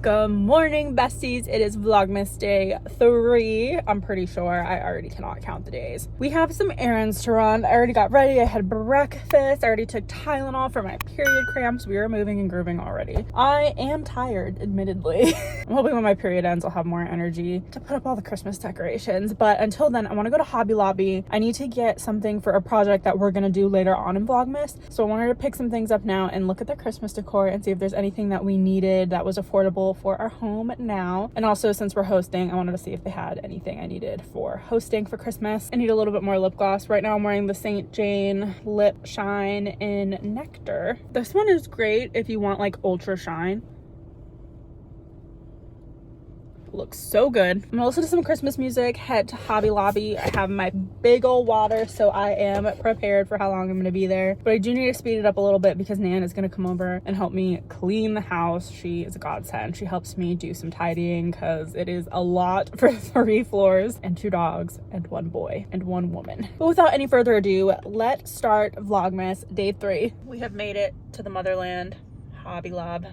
Good morning, besties. It is Vlogmas day 3. I'm pretty sure. I already cannot count the days. We have some errands to run. I already got ready. I had breakfast. I already took Tylenol for my period cramps. We are moving and grooving already. I am tired, admittedly. I'm hoping when my period ends, I'll have more energy to put up all the Christmas decorations. But until then, I want to go to Hobby Lobby. I need to get something for a project that we're going to do later on in Vlogmas. So I wanted to pick some things up now and look at the Christmas decor and see if there's anything that we needed that was affordable for our home now. And also, since we're hosting, I wanted to see if they had anything I needed for hosting for Christmas. I need a little bit more lip gloss. Right now I'm wearing the St. Jane Lip Shine in Nectar. This one is great if you want like ultra shine. Looks so good. I'm gonna listen to some Christmas music, head to Hobby Lobby. I have my big old water, so I am prepared for how long I'm gonna be there. But I do need to speed it up a little bit because Nan is gonna come over and help me clean the house. She is a godsend. She helps me do some tidying because it is a lot for 3 floors and 2 dogs and 1 boy and 1 woman. But without any further ado, let's start Vlogmas day 3. We have made it to the motherland, Hobby Lobby.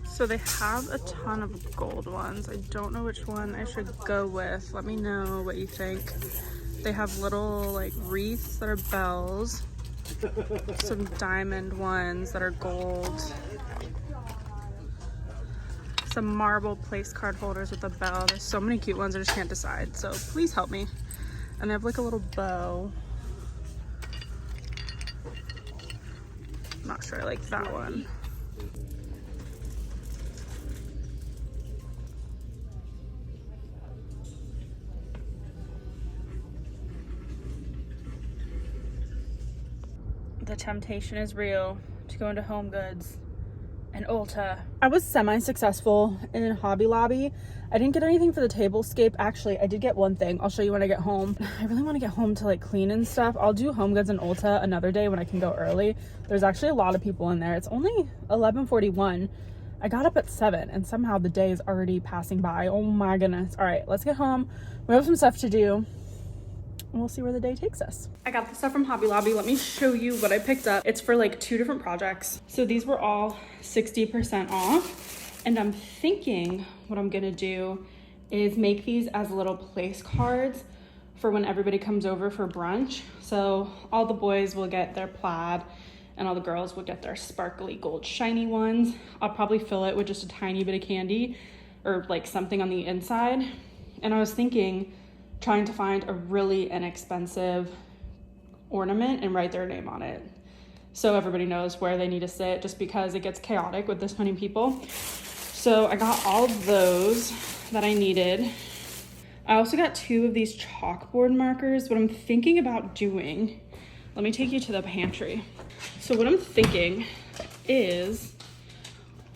So they have a ton of gold ones. I don't know which one I should go with. Let me know what you think. They have little like wreaths that are bells. Some diamond ones that are gold. Some marble place card holders with a bell. There's so many cute ones, I just can't decide. So please help me. And they have like a little bow. I'm not sure I like that one. The temptation is real to go into Home Goods and Ulta. I was semi-successful in Hobby Lobby. I didn't get anything for the tablescape. Actually, I did get one thing. I'll show you when I get home. I really want to get home to like clean and stuff. I'll do Home Goods and Ulta another day when I can go early. There's actually a lot of people in there. It's only 11:41. I got up at 7 and somehow the day is already passing by. Oh my goodness. All right, let's get home. We have some stuff to do. We'll see where the day takes us. I got the stuff from Hobby Lobby. Let me show you what I picked up. It's for like 2 different projects. So these were all 60% off. And I'm thinking what I'm gonna do is make these as little place cards for when everybody comes over for brunch. So all the boys will get their plaid and all the girls will get their sparkly gold shiny ones. I'll probably fill it with just a tiny bit of candy or like something on the inside. And I was thinking, trying to find a really inexpensive ornament and write their name on it so everybody knows where they need to sit, just because it gets chaotic with this many people. So I got all of those that I needed. I also got 2 of these chalkboard markers. What I'm thinking about doing, let me take you to the pantry. So what I'm thinking is,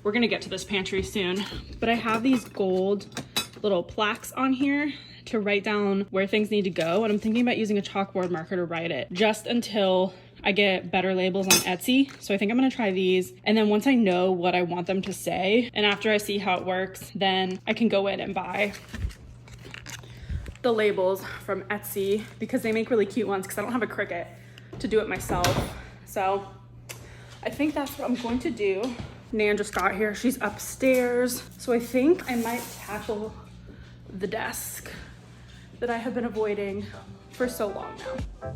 we're gonna get to this pantry soon, but I have these gold little plaques on here to write down where things need to go, and I'm thinking about using a chalkboard marker to write it just until I get better labels on Etsy. So I think I'm gonna try these, and then once I know what I want them to say and after I see how it works, then I can go in and buy the labels from Etsy because they make really cute ones because I don't have a Cricut to do it myself. So I think that's what I'm going to do. Nan just got here, she's upstairs. So I think I might tackle the desk that I have been avoiding for so long now.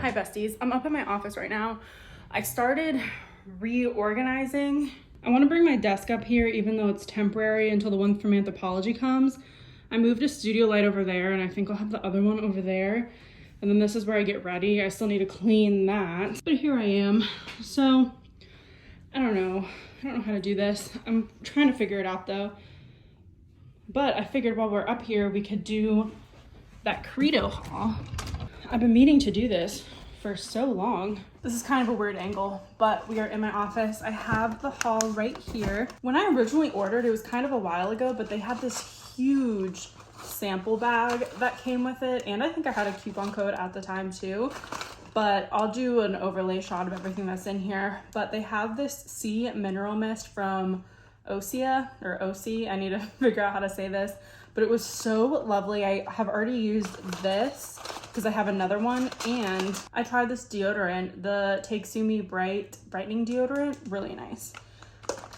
Hi besties, I'm up in my office right now. I started reorganizing. I want to bring my desk up here even though it's temporary until the one from Anthropology comes. I moved a studio light over there and I think I'll have the other one over there. And then this is where I get ready. I still need to clean that. But here I am. So, I don't know. I don't know how to do this. I'm trying to figure it out though. But I figured while we're up here, we could do that Credo haul. I've been meaning to do this for so long. This is kind of a weird angle, but we are in my office. I have the haul right here. When I originally ordered, it was kind of a while ago, but they had this huge sample bag that came with it. And I think I had a coupon code at the time too, but I'll do an overlay shot of everything that's in here. But they have this sea mineral mist from Osea or OC. I need to figure out how to say this, but it was so lovely. I have already used this because I have another one, and I tried this deodorant, the Takesumi brightening deodorant, really nice.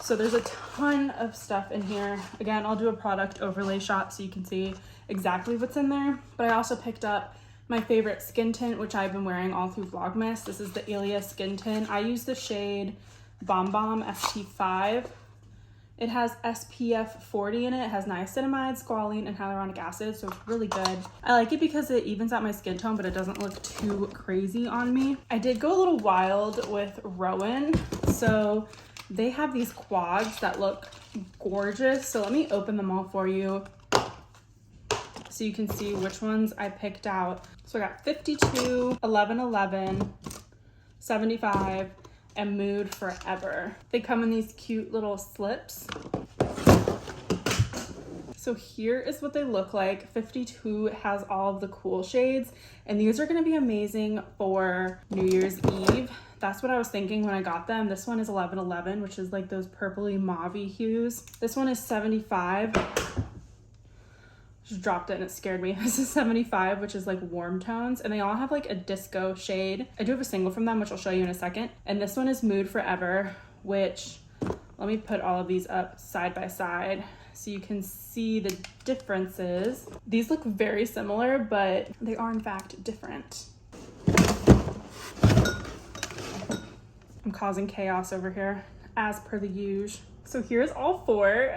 So there's a ton of stuff in here. Again, I'll do a product overlay shot so you can see exactly what's in there. But I also picked up my favorite skin tint, which I've been wearing all through Vlogmas. This is the Ilia skin tint. I use the shade Bomb Bomb ST5. It has SPF 40 in it. It has niacinamide, squalene, and hyaluronic acid, so it's really good. I like it because it evens out my skin tone, but it doesn't look too crazy on me. I did go a little wild with Rowan, so they have these quads that look gorgeous. So let me open them all for you so you can see which ones I picked out. So I got 52, 1111, 75, and Mood Forever. They come in these cute little slips. So here is what they look like. 52 has all of the cool shades, and these are gonna be amazing for New Year's Eve. That's what I was thinking when I got them. This one is 1111, which is like those purpley mauve-y hues. This one is 75. Just dropped it and it scared me. This is 75, which is like warm tones, and they all have like a disco shade. I do have a single from them, which I'll show you in a second. And this one is Mood Forever, which, let me put all of these up side by side so you can see the differences. These look very similar, but they are in fact different. I'm causing chaos over here, as per the usual. So here's all four.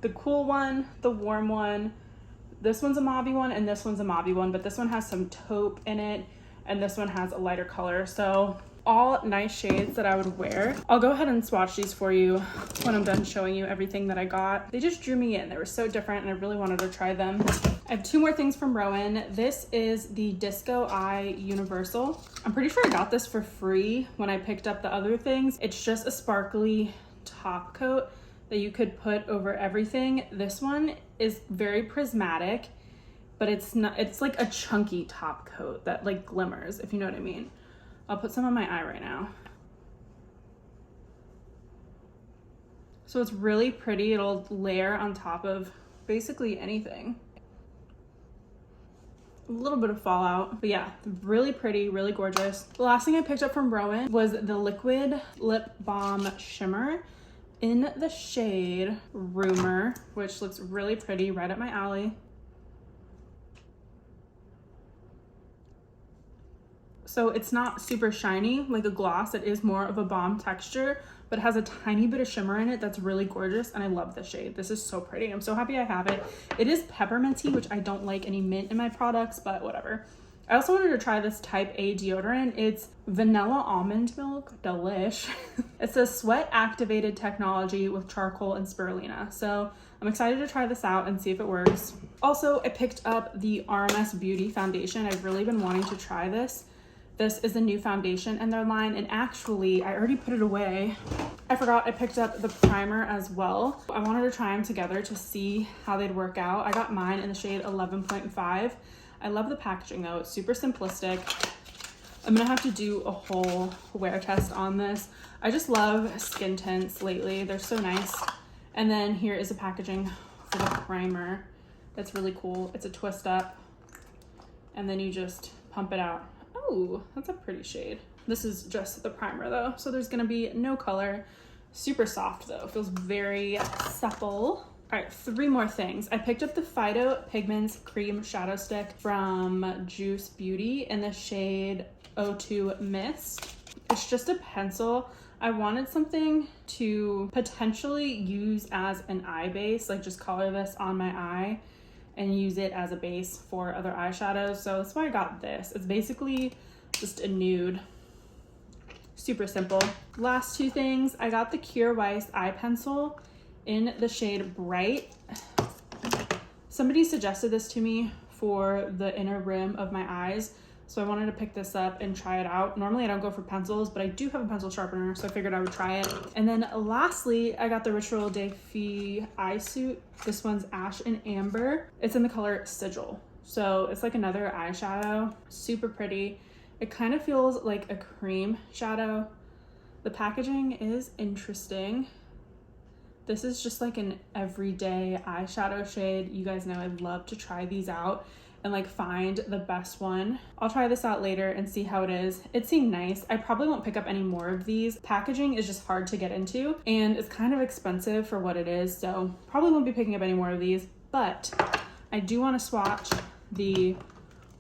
The cool one, the warm one, this one's a mauve one, and this one's a mauve one, but this one has some taupe in it, and this one has a lighter color. So all nice shades that I would wear. I'll go ahead and swatch these for you when I'm done showing you everything that I got. They just drew me in. They were so different, and I really wanted to try them. I have two more things from Rowan. This is the Disco Eye Universal. I'm pretty sure I got this for free when I picked up the other things. It's just a sparkly top coat that you could put over everything. This one is very prismatic, but it's not, it's like a chunky top coat that like glimmers, if you know what I mean. I'll put some on my eye right now. So it's really pretty. It'll layer on top of basically anything. A little bit of fallout, but yeah, really pretty, really gorgeous. The last thing I picked up from Rowan was the Liquid Lip Balm Shimmer in the shade Rumor, which looks really pretty, right up my alley. So it's not super shiny like a gloss. It is more of a balm texture, but it has a tiny bit of shimmer in it that's really gorgeous, and I love the shade. This is so pretty. I'm so happy I have it. It is pepperminty, which I don't like any mint in my products, but whatever. I also wanted to try this Type A deodorant. It's vanilla almond milk, delish. It's a sweat activated technology with charcoal and spirulina. So I'm excited to try this out and see if it works. Also, I picked up the RMS Beauty foundation. I've really been wanting to try this. This is a new foundation in their line, and actually I already put it away. I forgot I picked up the primer as well. I wanted to try them together to see how they'd work out. I got mine in the shade 11.5. I love the packaging though, it's super simplistic. I'm gonna have to do a whole wear test on this. I just love skin tints lately, they're so nice. And then here is the packaging for the primer. That's really cool. It's a twist up, and then you just pump it out. Oh, that's a pretty shade. This is just the primer though, so there's gonna be no color. Super soft though, feels very supple. All right, three more things. I picked up the Phyto Pigments Cream Shadow Stick from Juice Beauty in the shade 02 Mist. It's just a pencil. I wanted something to potentially use as an eye base, like just color this on my eye and use it as a base for other eyeshadows. So that's why I got this. It's basically just a nude, super simple. Last two things, I got the Kjaer Weis eye pencil in the shade Bright. Somebody suggested this to me for the inner rim of my eyes, so I wanted to pick this up and try it out. Normally I don't go for pencils, but I do have a pencil sharpener, so I figured I would try it. And then lastly, I got the Ritual de Fille eye suit. This one's Ash and Amber. It's in the color Sigil. So it's like another eyeshadow, super pretty. It kind of feels like a cream shadow. The packaging is interesting. This is just like an everyday eyeshadow shade. You guys know I love to try these out and like find the best one. I'll try this out later and see how it is. It seemed nice. I probably won't pick up any more of these. Packaging is just hard to get into and it's kind of expensive for what it is, so probably won't be picking up any more of these, but I do want to swatch the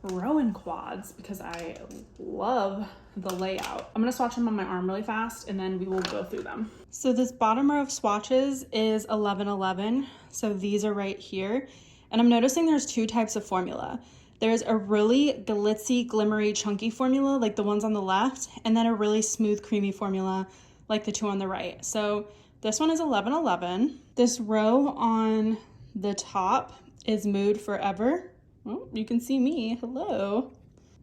Rowan quads because I love the layout. I'm gonna swatch them on my arm really fast and then we will go through them. So this bottom row of swatches is 1111. So these are right here. And I'm noticing there's two types of formula. There's a really glitzy, glimmery, chunky formula like the ones on the left, and then a really smooth, creamy formula like the two on the right. So this one is 1111. This row on the top is Mood Forever. Oh, you can see me, hello.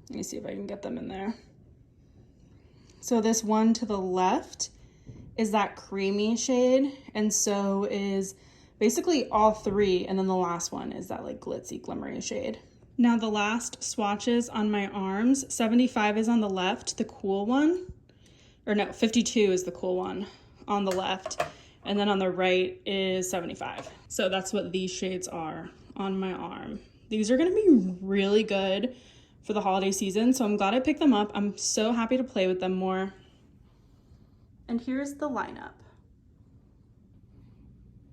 Let me see if I can get them in there. So this one to the left is that creamy shade, and so is basically all three, and then the last one is that like glitzy, glimmery shade. Now the last swatches on my arms, 75 is on the left, the cool one, or no, 52 is the cool one on the left, and then on the right is 75. So that's what these shades are on my arm. These are gonna be really good for the holiday season, so I'm glad I picked them up. I'm so happy to play with them more. And here's the lineup.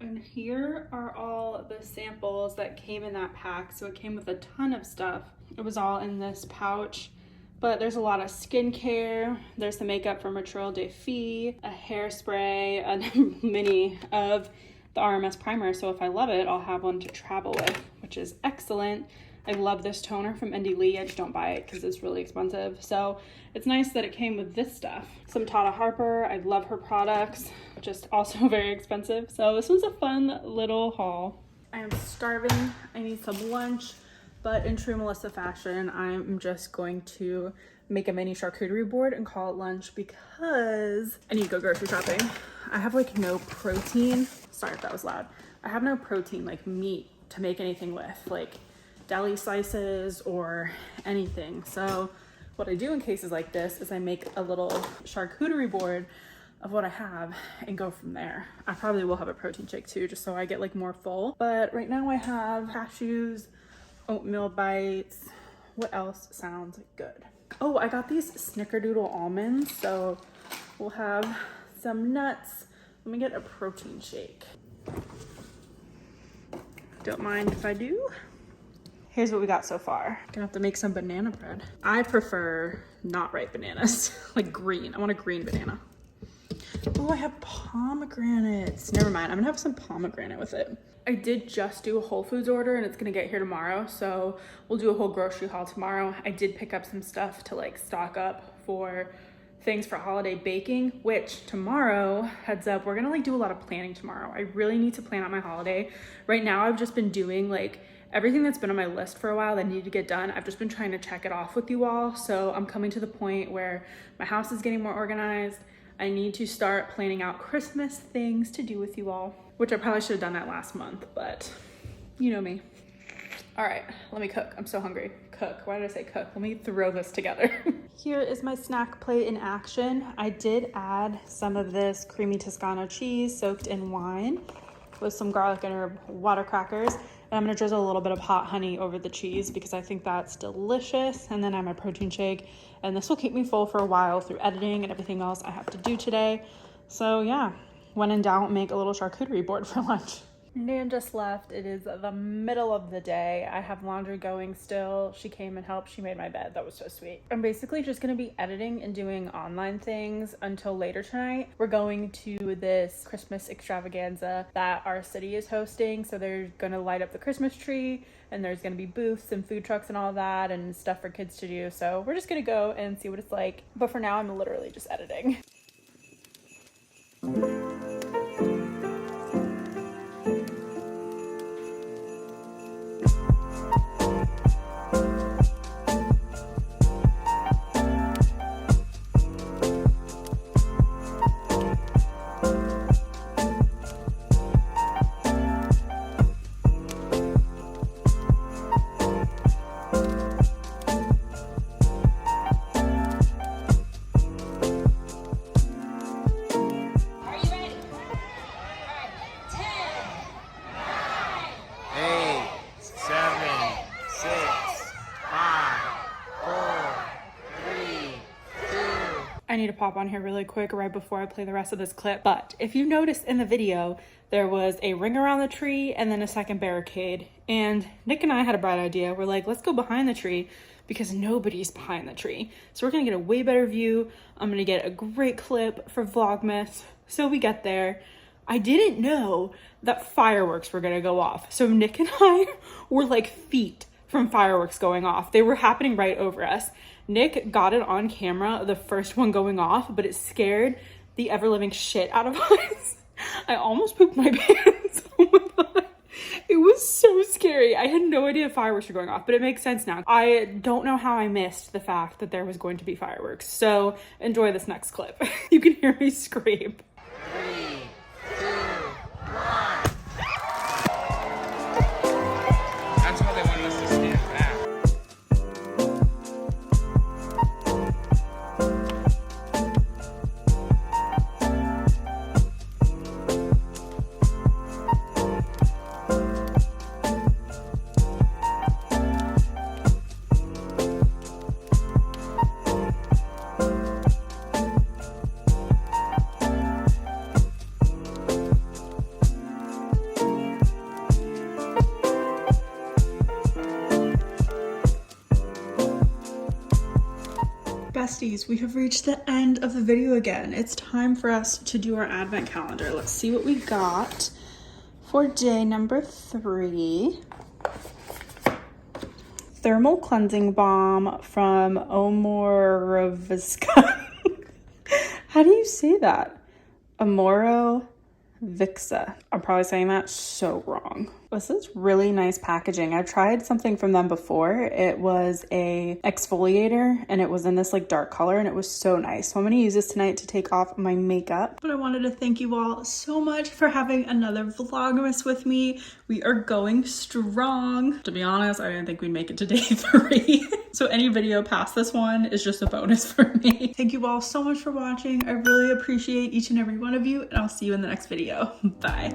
And here are all the samples that came in that pack. So it came with a ton of stuff. It was all in this pouch, but there's a lot of skincare. There's the makeup from Ritual de Fille, a hairspray, a mini of the RMS primer. So if I love it, I'll have one to travel with, which is excellent. I love this toner from Indie Lee. I just don't buy it because it's really expensive. So it's nice that it came with this stuff. Some Tata Harper. I love her products, just also very expensive. So this was a fun little haul. I am starving. I need some lunch, but in true Melissa fashion, I'm just going to make a mini charcuterie board and call it lunch because I need to go grocery shopping. I have like no protein. Sorry if that was loud. I have no protein, like meat to make anything with, like deli slices or anything. So what I do in cases like this is I make a little charcuterie board of what I have and go from there. I probably will have a protein shake too, just so I get like more full. But right now I have cashews, oatmeal bites. What else sounds good? Oh, I got these snickerdoodle almonds. So we'll have some nuts. Let me get a protein shake. Don't mind if I do. Here's what we got so far. Gonna have to make some banana bread. I prefer not ripe bananas, like green. I want a green banana. Oh, I have pomegranates. Never mind, I'm gonna have some pomegranate with it. I did just do a Whole Foods order and it's gonna get here tomorrow, so we'll do a whole grocery haul tomorrow. I did pick up some stuff to like stock up for things for holiday baking, which tomorrow, heads up, we're gonna like do a lot of planning tomorrow. I really need to plan out my holiday. Right now, I've just been doing like everything that's been on my list for a while that needed to get done. I've just been trying to check it off with you all. So I'm coming to the point where my house is getting more organized. I need to start planning out Christmas things to do with you all, which I probably should have done that last month, but you know me. All right, let me cook. I'm so hungry. Cook, why did I say cook? Let me throw this together. Here is my snack plate in action. I did add some of this creamy Toscano cheese soaked in wine with some garlic and herb water crackers. And I'm gonna drizzle a little bit of hot honey over the cheese because I think that's delicious. And then I have my protein shake, and this will keep me full for a while through editing and everything else I have to do today. So yeah, when in doubt, make a little charcuterie board for lunch. Nan just left. It is the middle of the day. I have laundry going still. She came and helped. She made my bed. That was so sweet. I'm basically just gonna be editing and doing online things until later tonight. We're going to this Christmas extravaganza that our city is hosting. So they're gonna light up the Christmas tree and there's gonna be booths and food trucks and all that and stuff for kids to do. So we're just gonna go and see what it's like. But for now, I'm literally just editing. I need to pop on here really quick right before I play the rest of this clip. But if you noticed in the video, there was a ring around the tree and then a second barricade. And Nick and I had a bright idea. We're like, let's go behind the tree because nobody's behind the tree. So we're gonna get a way better view. I'm gonna get a great clip for Vlogmas. So we get there. I didn't know that fireworks were gonna go off. So Nick and I were like feet from fireworks going off. They were happening right over us. Nick got it on camera, the first one going off, but it scared the ever-living shit out of us. I almost pooped my pants. Oh my god. It was so scary. I had no idea fireworks were going off, but it makes sense now. I don't know how I missed the fact that there was going to be fireworks. So enjoy this next clip. You can hear me scream. 3, 2, 1. That's why they wanted us to stand back. Besties, we have reached the end of the video again. It's time for us to do our advent calendar. Let's see what we got for day number 3. Thermal cleansing balm from Omoroviska. How do you say that? Amorovixa. I'm probably saying that so wrong. This is really nice packaging. I've tried something from them before. It was a exfoliator and it was in this like dark color and it was so nice. So I'm gonna use this tonight to take off my makeup. But I wanted to thank you all so much for having another Vlogmas with me. We are going strong. To be honest, I didn't think we'd make it to day 3. So any video past this one is just a bonus for me. Thank you all so much for watching. I really appreciate each and every one of you and I'll see you in the next video. Bye.